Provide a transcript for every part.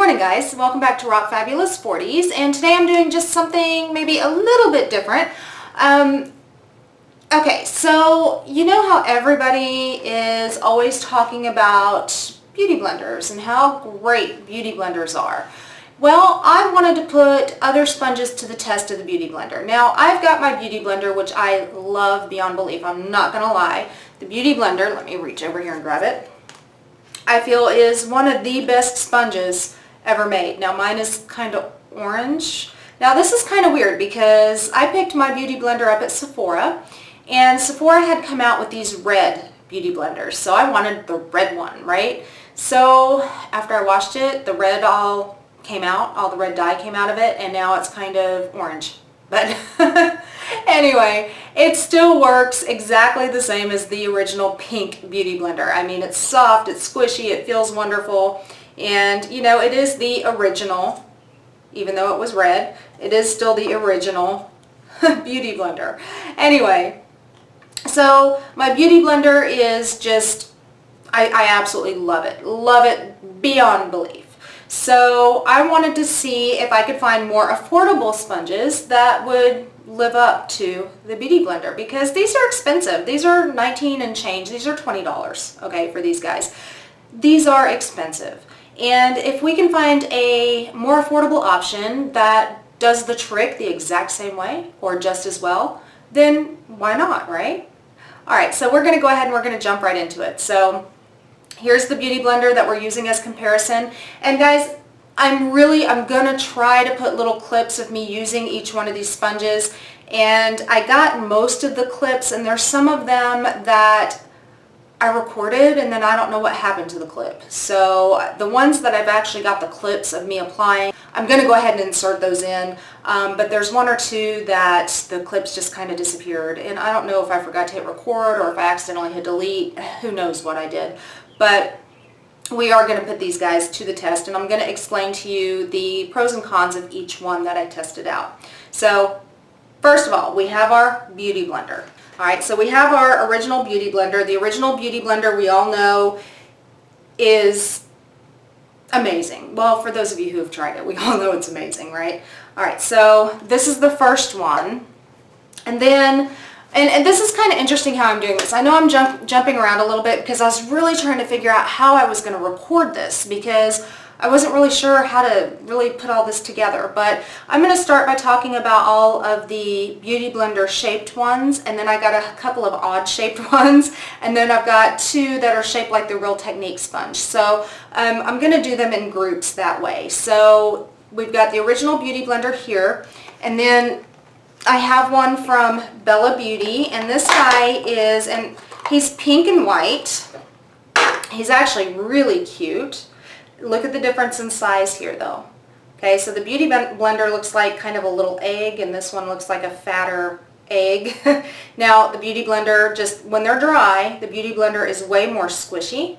morning, guys. Welcome back to Rock Fabulous 40s, and today I'm doing just something maybe a little bit different. Okay, so you know how everybody is always talking about beauty blenders and how great beauty blenders are. Well, I wanted to put other sponges to the test of the beauty blender. Now, I've got my beauty blender, which I love beyond belief. I'm not going to lie. The beauty blender, let me reach over here and grab it, I feel is one of the best sponges ever made. Now mine is kind of orange. Now this is kind of weird because I picked my beauty blender up at Sephora, and Sephora had come out with these red beauty blenders, so I wanted the red one, right? So after I washed it, the red all came out, all the red dye came out of it, and now it's kind of orange. But anyway, it still works exactly the same as the original pink beauty blender. I mean, it's soft, it's squishy, it feels wonderful, and you know, it is the original, even though it was red, it is still the original beauty blender. Anyway, so my beauty blender is just, I absolutely love it beyond belief. So I wanted to see if I could find more affordable sponges that would live up to the beauty blender, because these are expensive. These are $19 and change. These are $20, okay, for these guys. These are expensive. And if we can find a more affordable option that does the trick the exact same way or just as well, then why not, right? All right, so we're going to go ahead and we're going to jump right into it. So here's the beauty blender that we're using as comparison. And guys, I'm going to try to put little clips of me using each one of these sponges. And I got most of the clips, and there's some of them that I recorded and then I don't know what happened to the clip. So the ones that I've actually got the clips of me applying, I'm going to go ahead and insert those in. But there's one or two that the clips just kind of disappeared. And I don't know if I forgot to hit record or if I accidentally hit delete. Who knows what I did. But we are going to put these guys to the test, and I'm going to explain to you the pros and cons of each one that I tested out. So first of all, we have our beauty blender. All right, so we have our original beauty blender. The original beauty blender, we all know, is amazing. Well, for those of you who have tried it, we all know it's amazing, right? All right, so this is the first one. And then And this is kind of interesting how I'm doing this. I know I'm jumping around a little bit because I was really trying to figure out how I was going to record this, because I wasn't really sure how to really put all this together. But I'm going to start by talking about all of the beauty blender shaped ones, and then I got a couple of odd shaped ones, and then I've got two that are shaped like the Real Technique sponge. So I'm going to do them in groups that way. So we've got the original beauty blender here, and then I have one from Bella Beauty, and this guy is, and he's pink and white. He's actually really cute. Look at the difference in size here though. Okay, so the beauty blender looks like kind of a little egg, and this one looks like a fatter egg. Now the beauty blender, just when they're dry, the beauty blender is way more squishy.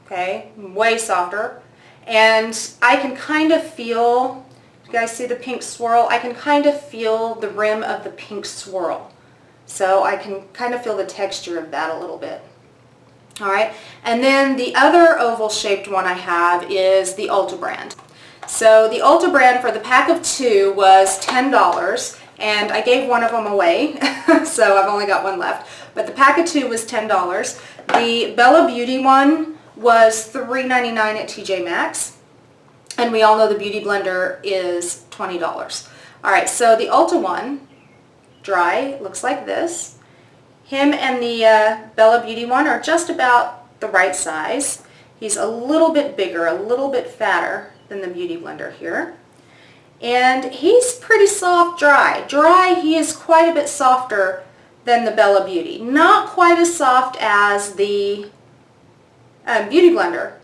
Okay, way softer. And I can kind of feel, you guys see the pink swirl? I can kind of feel the rim of the pink swirl. So I can kind of feel the texture of that a little bit. All right, and then the other oval shaped one I have is the Ulta brand. So the Ulta brand for the pack of two was $10, and I gave one of them away, so I've only got one left. But the pack of two was $10. The Bella Beauty one was $3.99 at TJMaxx. And we all know the beauty blender is $20. All right, so the Ulta one, dry, looks like this. Him and the Bella Beauty one are just about the right size. He's a little bit bigger, a little bit fatter than the beauty blender here. And he's pretty soft dry. Dry, he is quite a bit softer than the Bella Beauty. Not quite as soft as the beauty blender,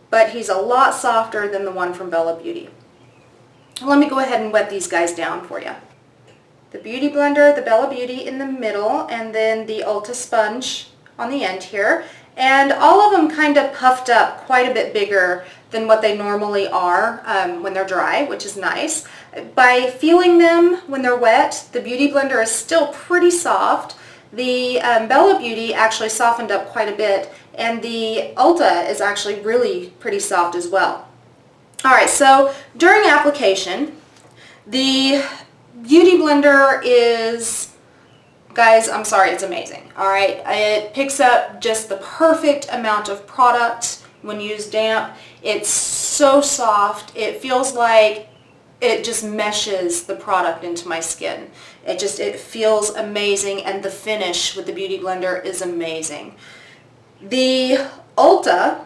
but he's a lot softer than the one from Bella Beauty. Let me go ahead and wet these guys down for you. The beauty blender, the Bella Beauty in the middle, and then the Ulta Sponge on the end here. And all of them kind of puffed up quite a bit bigger than what they normally are when they're dry, which is nice. By feeling them when they're wet, the beauty blender is still pretty soft. The Bella Beauty actually softened up quite a bit, and the Ulta is actually really pretty soft as well. Alright, so during application, the Beauty Blender is, guys, I'm sorry, it's amazing. Alright, it picks up just the perfect amount of product when used damp. It's so soft. It feels like it just meshes the product into my skin. It feels amazing, and the finish with the Beauty Blender is amazing. The Ulta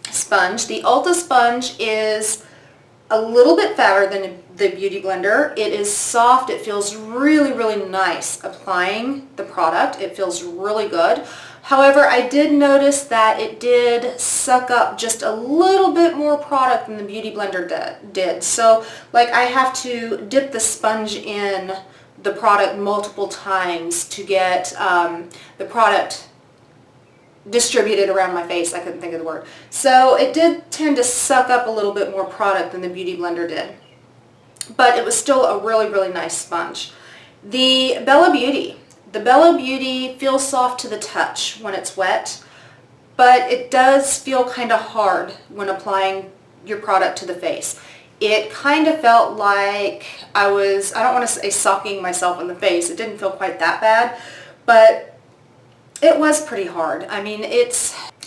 Sponge is a little bit fatter than the Beauty Blender. It is soft. It feels really, really nice applying the product. It feels really good. However, I did notice that it did suck up just a little bit more product than the Beauty Blender did. So, like, I have to dip the sponge in the product multiple times to get the product distributed around my face. I couldn't think of the word. So it did tend to suck up a little bit more product than the Beauty Blender did. But it was still a really, really nice sponge. The Bella Beauty feels soft to the touch when it's wet, but it does feel kind of hard when applying your product to the face. It kind of felt like I don't want to say socking myself in the face. It didn't feel quite that bad, but it was pretty hard. I mean, it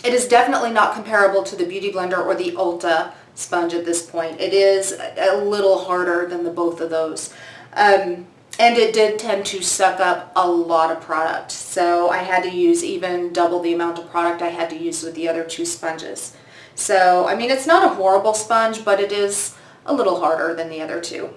is definitely not comparable to the Beauty Blender or the Ulta sponge at this point. It is a little harder than the both of those. And it did tend to suck up a lot of product. So I had to use even double the amount of product I had to use with the other two sponges. So, I mean, it's not a horrible sponge, but it is a little harder than the other two.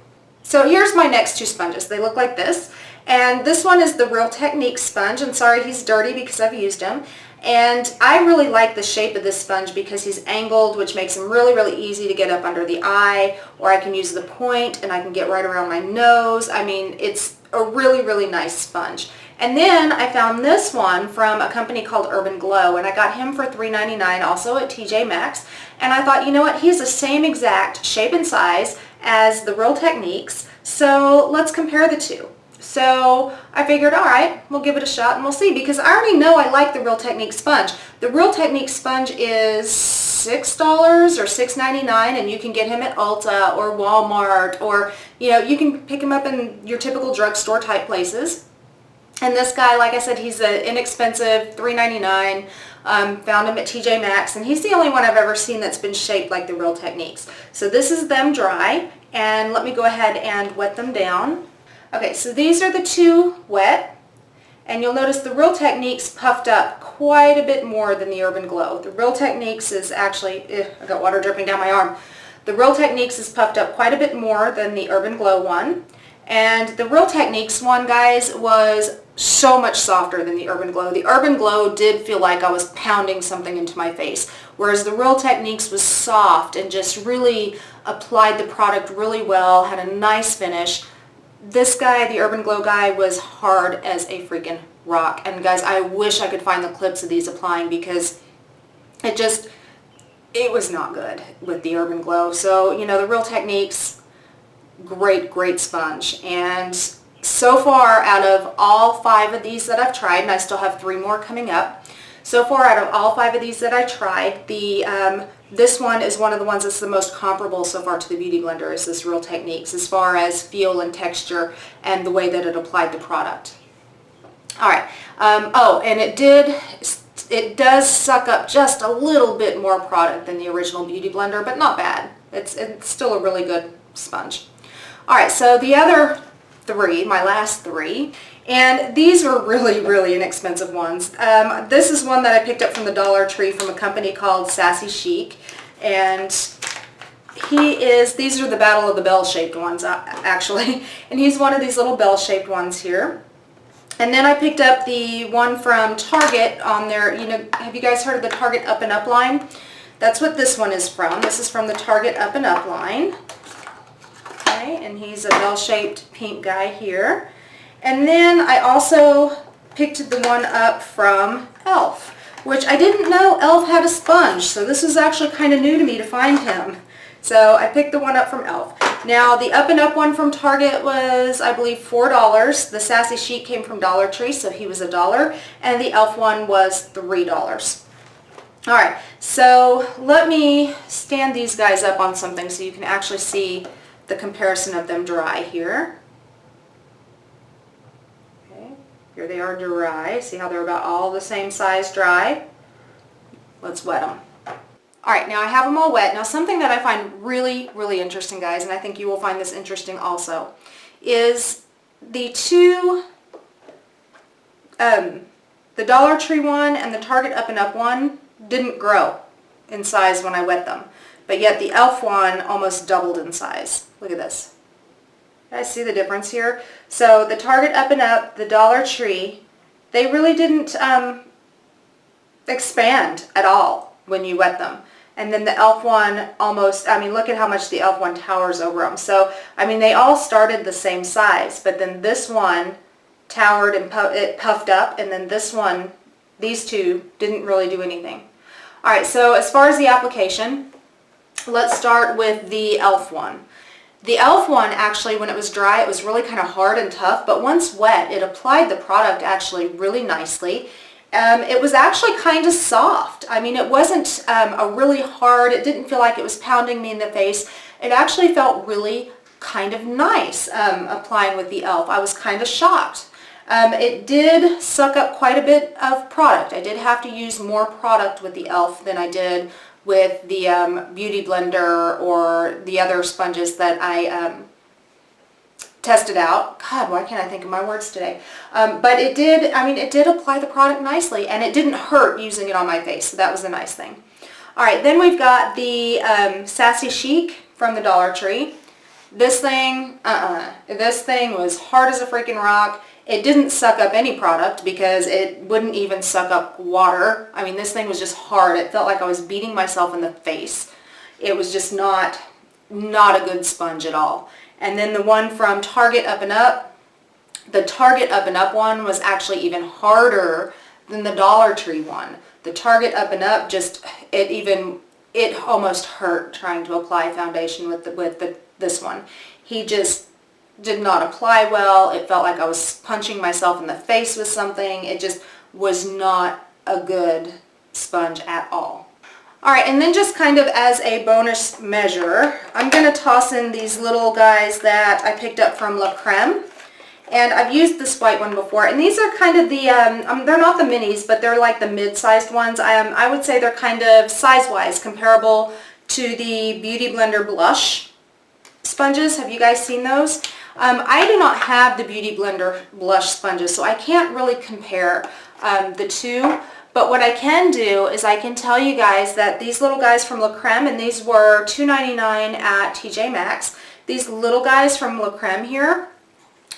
So here's my next two sponges. They look like this. And this one is the Real Technique sponge. I'm sorry he's dirty because I've used him. And I really like the shape of this sponge because he's angled, which makes him really, really easy to get up under the eye, or I can use the point and I can get right around my nose. I mean, it's a really, really nice sponge. And then I found this one from a company called Urban Glow, and I got him for $3.99 also at TJMaxx. And I thought, you know what, he's the same exact shape and size as the Real Techniques, so let's compare the two. So I figured, all right, we'll give it a shot and we'll see, because I already know I like the Real Technique sponge. The Real Technique sponge is $6 or $6.99, and you can get him at Ulta or Walmart, or, you know, you can pick him up in your typical drugstore type places. And this guy, like I said, he's an inexpensive $3.99. Found him at TJMaxx, and he's the only one I've ever seen that's been shaped like the Real Techniques. So this is them dry, and let me go ahead and wet them down. Okay, so these are the two wet, and you'll notice the Real Techniques puffed up quite a bit more than the Urban Glow. The Real Techniques is actually, I got water dripping down my arm. The Real Techniques is puffed up quite a bit more than the Urban Glow one. And the Real Techniques one, guys, was so much softer than the Urban Glow. The Urban Glow did feel like I was pounding something into my face, whereas the Real Techniques was soft and just really applied the product really well, had a nice finish. This guy, the Urban Glow guy, was hard as a freaking rock. And guys, I wish I could find the clips of these applying, because it was not good with the Urban Glow. So, you know, the Real Techniques, great, great sponge. And so far, out of all 5 of these that I've tried, and I still have 3 more coming up, so far out of all 5 of these that I tried, this one is one of the ones that's the most comparable so far to the Beauty Blender, is this Real Techniques, as far as feel and texture and the way that it applied the product. Alright, oh, and it does suck up just a little bit more product than the original Beauty Blender, but not bad. It's still a really good sponge. Alright, so the other 3, my last 3, and these are really, really inexpensive ones. This is one that I picked up from the Dollar Tree from a company called Sassy Chic, and these are the Battle of the Bell-shaped ones, actually, and he's one of these little bell-shaped ones here. And then I picked up the one from Target on their, you know, have you guys heard of the Target Up and Up line? That's what this one is from. This is from the Target Up and Up line. Okay, and he's a bell-shaped pink guy here. And then I also picked the one up from e.l.f., which I didn't know e.l.f. had a sponge, so this is actually kind of new to me to find him. So I picked the one up from e.l.f. Now the Up and Up one from Target was, I believe, $4. The Sassy Chic came from Dollar Tree, so he was $1, and the e.l.f. one was $3. All right, so let me stand these guys up on something so you can actually see the comparison of them dry here. Okay, here they are dry. See how they're about all the same size dry? Let's wet them. All right, now I have them all wet. Now something that I find really, really interesting, guys, and I think you will find this interesting also, is the two, the Dollar Tree one and the Target Up and Up one didn't grow in size when I wet them. But yet the e.l.f. one almost doubled in size. Look at this. You guys see the difference here? So the Target Up and Up, the Dollar Tree, they really didn't expand at all when you wet them. And then the e.l.f. one almost, I mean, look at how much the e.l.f. one towers over them. So, I mean, they all started the same size, but then this one towered and it puffed up, and then this one, these two, didn't really do anything. All right, so as far as the application, let's start with the e.l.f. one. The e.l.f. one, actually, when it was dry, it was really kind of hard and tough, but once wet, it applied the product actually really nicely. It was actually kind of soft. I mean, it wasn't a really hard, it didn't feel like it was pounding me in the face. It actually felt really kind of nice applying with the e.l.f. I was kind of shocked. It did suck up quite a bit of product. I did have to use more product with the e.l.f. than I did with the Beauty Blender or the other sponges that I tested out. God, why can't I think of my words today? But it did, I mean, it did apply the product nicely, and it didn't hurt using it on my face, so that was a nice thing. All right, then we've got the Sassy Chic from the Dollar Tree. This thing, this thing was hard as a freaking rock. It didn't suck up any product because it wouldn't even suck up water. I mean, this thing was just hard. It felt like I was beating myself in the face. It was just not a good sponge at all. And then the one from Target Up and Up, the Target Up and Up one was actually even harder than the Dollar Tree one. The Target Up and Up just, it almost hurt trying to apply foundation with this one. He just did not apply well. It felt like I was punching myself in the face with something. It just was not a good sponge at all. All right, and then just kind of as a bonus measure, I'm going to toss in these little guys that I picked up from La Creme. And I've used this white one before, and these are kind of the, they're not the minis, but they're like the mid-sized ones. I would say they're kind of size-wise comparable to the Beauty Blender blush sponges. Have you guys seen those? I do not have the Beauty Blender blush sponges, so I can't really compare the two. But what I can do is I can tell you guys that these little guys from La Creme, and these were $2.99 at TJMaxx. These little guys from La Creme here,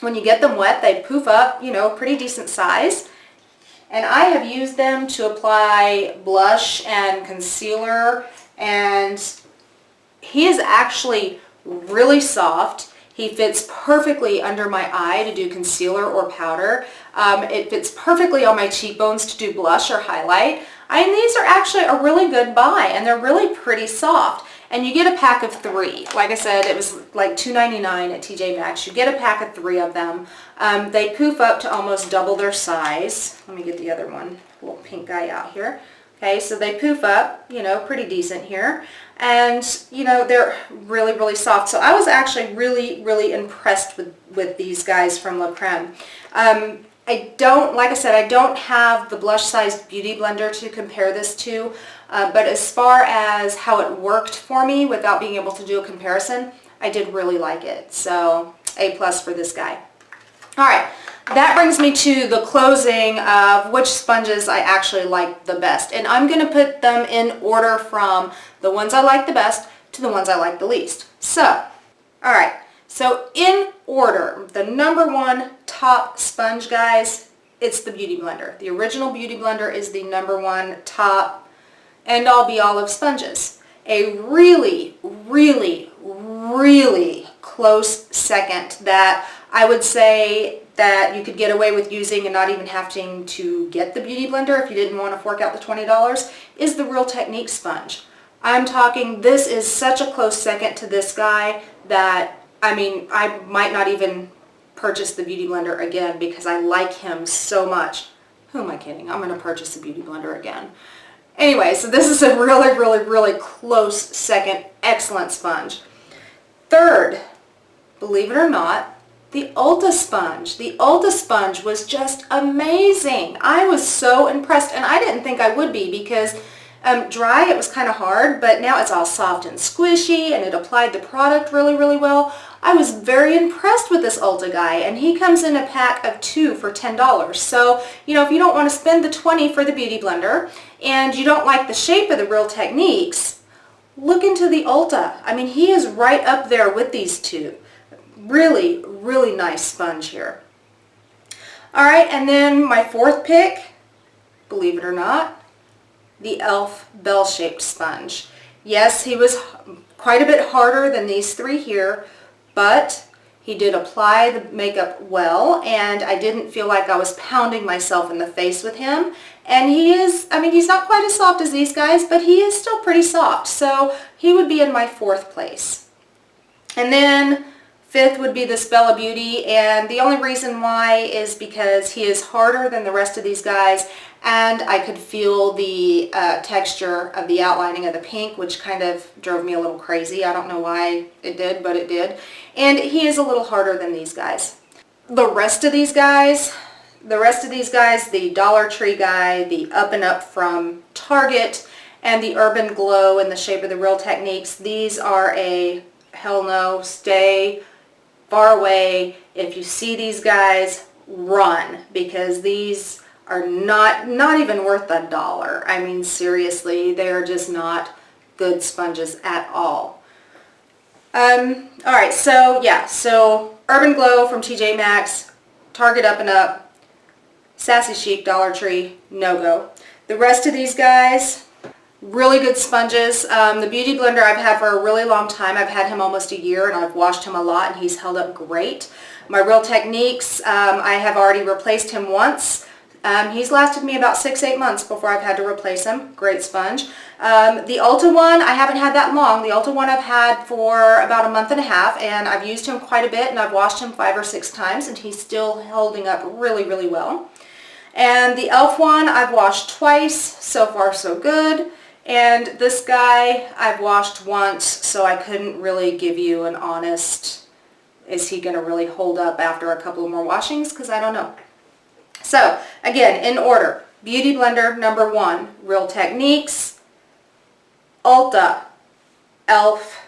when you get them wet, they poof up, you know, pretty decent size. And I have used them to apply blush and concealer, and he is actually really soft. He fits perfectly under my eye to do concealer or powder. It fits perfectly on my cheekbones to do blush or highlight. And these are actually a really good buy, and they're really pretty soft. And you get a pack of 3. Like I said, it was like $2.99 at TJMaxx. You get a pack of 3 of them. They poof up to almost double their size. Let me get the other one, little pink guy out here. Okay, so they poof up, you know, pretty decent here. And, you know, they're really, really soft. So I was actually really, really impressed with these guys from La Creme. Like I said, I don't have the blush-sized Beauty Blender to compare this to. But as far as how it worked for me without being able to do a comparison, I did really like it. So A+ for this guy. All right. That brings me to the closing of which sponges I actually like the best. And I'm going to put them in order from the ones I like the best to the ones I like the least. So, alright. So in order, the #1 top sponge, guys, it's the Beauty Blender. The original Beauty Blender is the #1 top end-all be-all of sponges. A really, really, really close second that I would say that you could get away with using and not even having to get the Beauty Blender if you didn't want to fork out the $20 is the Real Technique sponge. I'm talking, this is such a close second to this guy that, I mean, I might not even purchase the Beauty Blender again because I like him so much. Who am I kidding? I'm going to purchase the Beauty Blender again. Anyway, so this is a really, really, really close second. Excellent sponge. Third, believe it or not, the Ulta Sponge. The Ulta Sponge was just amazing. I was so impressed, and I didn't think I would be because dry it was kind of hard, but now it's all soft and squishy, and it applied the product really, really well. I was very impressed with this Ulta guy, and he comes in a pack of 2 for $10. So, you know, if you don't want to spend the $20 for the Beauty Blender, and you don't like the shape of the Real Techniques, look into the Ulta. I mean, he is right up there with these two. Really, really nice sponge here. Alright, and then my fourth pick, believe it or not, the e.l.f. bell-shaped sponge. Yes, he was quite a bit harder than these three here, but he did apply the makeup well, and I didn't feel like I was pounding myself in the face with him. And he is, I mean, he's not quite as soft as these guys, but he is still pretty soft. So he would be in my fourth place. And then fifth would be this Bella Beauty, and the only reason why is because he is harder than the rest of these guys, and I could feel the texture of the outlining of the pink, which kind of drove me a little crazy. I don't know why it did, but it did. And he is a little harder than these guys. The rest of these guys, the Dollar Tree guy, the Up and Up from Target, and the Urban Glow in the shape of the Real Techniques, these are a hell no, stay far away. If you see these guys, run, because these are not even worth $1. I mean, seriously, they're just not good sponges at all. Alright, so yeah, so Urban Glow from TJMaxx, Target Up and Up, Sassy Chic, Dollar Tree, no-go. The rest of these guys, really good sponges. The Beauty Blender I've had for a really long time. I've had him almost a year, and I've washed him a lot, and he's held up great. My Real Techniques, I have already replaced him once. He's lasted me about 6-8 months before I've had to replace him. Great sponge. The Ulta one, I haven't had that long. The Ulta one I've had for about a month and a half, and I've used him quite a bit, and I've washed him 5 or 6 times, and he's still holding up really, really well. And the e.l.f. one I've washed twice. So far, so good. And this guy I've washed once, so I couldn't really give you an honest, is he going to really hold up after a couple more washings? Because I don't know. So, again, in order, Beauty Blender number 1, Real Techniques, Ulta, e.l.f.,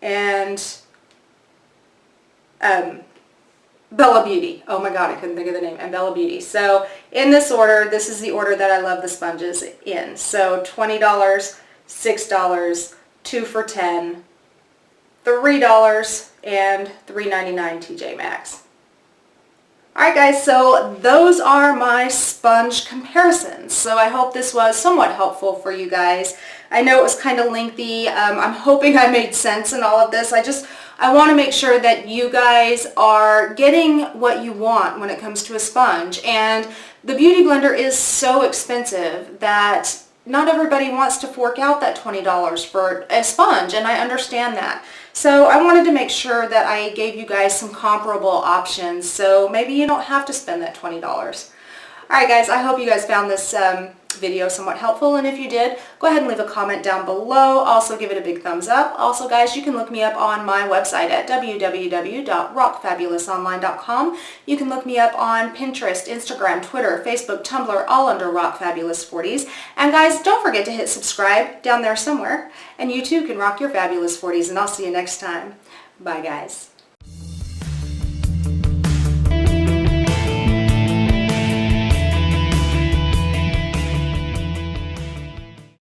and Bella Beauty. Oh my god, I couldn't think of the name. And Bella Beauty. So, in this order, this is the order that I love the sponges in. So, $20, $6, 2 for $10, $3, and $3.99 TJMaxx. Alright guys, so those are my sponge comparisons. So I hope this was somewhat helpful for you guys. I know it was kind of lengthy. I'm hoping I made sense in all of this. I want to make sure that you guys are getting what you want when it comes to a sponge. And the Beauty Blender is so expensive that not everybody wants to fork out that $20 for a sponge, and I understand that. So I wanted to make sure that I gave you guys some comparable options, so maybe you don't have to spend that $20. Alright guys, I hope you guys found this video somewhat helpful, and if you did, go ahead and leave a comment down below. Also give it a big thumbs up. Also guys, you can look me up on my website at www.rockfabulousonline.com. You can look me up on Pinterest, Instagram, Twitter, Facebook, Tumblr, all under Rock Fabulous 40s. And guys, don't forget to hit subscribe down there somewhere, and you too can rock your fabulous 40s, and I'll see you next time. Bye guys.